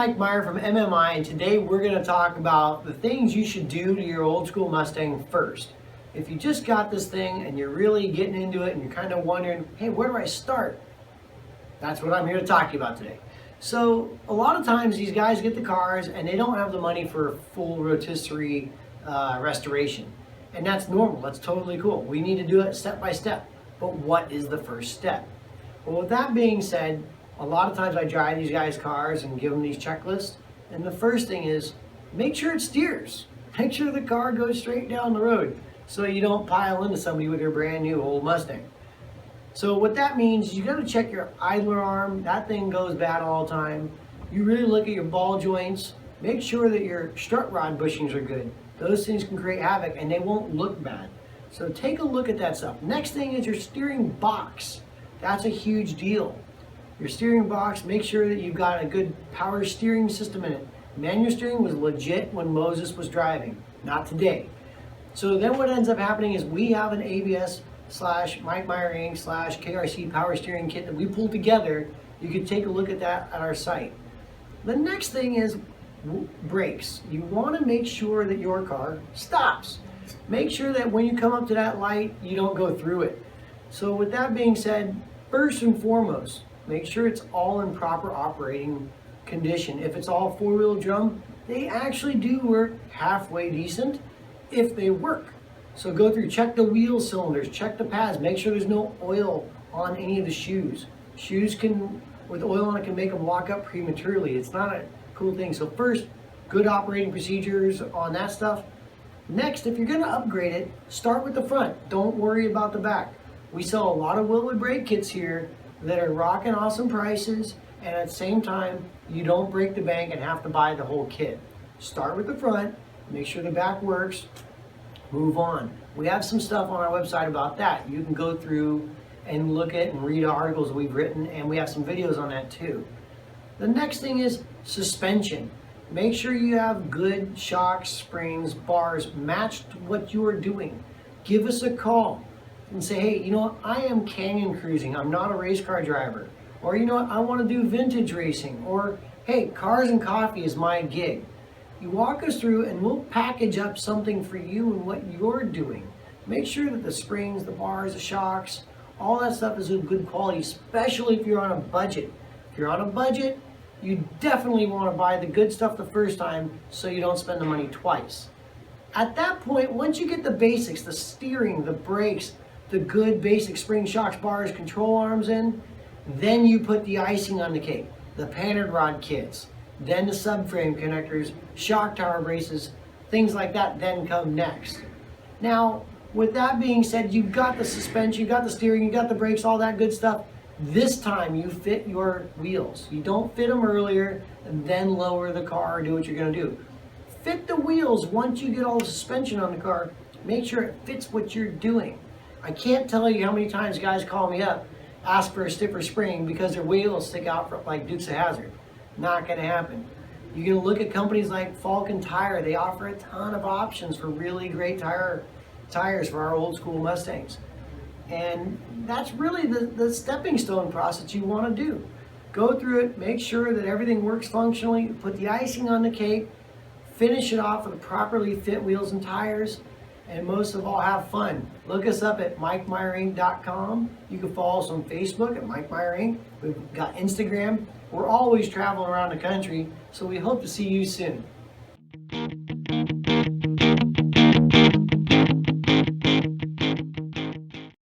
Mike Maier from MMI, and today we're going to talk about the things you should do to your old school Mustang first. If you just got this thing and you're really getting into it and you're kind of wondering, hey, where do I start? That's what I'm here to talk to you about today. So a lot of times these guys get the cars and they don't have the money for full rotisserie restoration. And that's normal, that's totally cool. We need to do it step by step. But what is the first step? Well, with that being said, a lot of times I drive these guys' cars and give them these checklists. And the first thing is, make sure it steers. Make sure the car goes straight down the road so you don't pile into somebody with your brand new old Mustang. So what that means, you gotta check your idler arm. That thing goes bad all the time. You really look at your ball joints. Make sure that your strut rod bushings are good. Those things can create havoc and they won't look bad. So take a look at that stuff. Next thing is your steering box. That's a huge deal. Your steering box, make sure that you've got a good power steering system in it. Manual steering was legit when Moses was driving, not today. So then what ends up happening is we have an ABS / Mike Maier Inc. / KRC power steering kit that we pulled together. You can take a look at that at our site. The next thing is brakes. You want to make sure that your car stops. Make sure that when you come up to that light, you don't go through it. So with that being said, first and foremost, make sure it's all in proper operating condition. If it's all four-wheel drum, they actually do work halfway decent if they work. So go through, check the wheel cylinders, check the pads, make sure there's no oil on any of the shoes. Shoes with oil on it, can make them lock up prematurely. It's not a cool thing. So first, good operating procedures on that stuff. Next, if you're gonna upgrade it, start with the front. Don't worry about the back. We sell a lot of Wilwood brake kits here that are rocking awesome prices, and at the same time, you don't break the bank and have to buy the whole kit. Start with the front, make sure the back works, move on. We have some stuff on our website about that. You can go through and look at and read articles we've written, and we have some videos on that too. The next thing is suspension. Make sure you have good shocks, springs, bars, matched what you are doing. Give us a call and say, hey, you know what, I am canyon cruising, I'm not a race car driver. Or you know what, I want to do vintage racing. Or hey, cars and coffee is my gig. You walk us through and we'll package up something for you and what you're doing. Make sure that the springs, the bars, the shocks, all that stuff is of good quality, especially if you're on a budget. If you're on a budget, you definitely want to buy the good stuff the first time so you don't spend the money twice. At that point, once you get the basics, the steering, the brakes, the good basic spring, shocks, bars, control arms in, then you put the icing on the cake, the painted rod kits, then the subframe connectors, shock tower braces, things like that then come next. Now, with that being said, you've got the suspension, you've got the steering, you've got the brakes, all that good stuff. This time you fit your wheels. You don't fit them earlier and then lower the car or do what you're gonna do. Fit the wheels once you get all the suspension on the car. Make sure it fits what you're doing. I can't tell you how many times guys call me up, ask for a stiffer spring because their wheels stick out like Dukes of Hazzard. Not gonna happen. You're gonna look at companies like Falcon Tire. They offer a ton of options for really great tires for our old school Mustangs. And that's really the stepping stone process you wanna do. Go through it, make sure that everything works functionally, put the icing on the cake, finish it off with properly fit wheels and tires, and most of all, have fun. Look us up at MikeMaierInc.com. You can follow us on Facebook at Mike Maier Inc. We've got Instagram. We're always traveling around the country, so we hope to see you soon.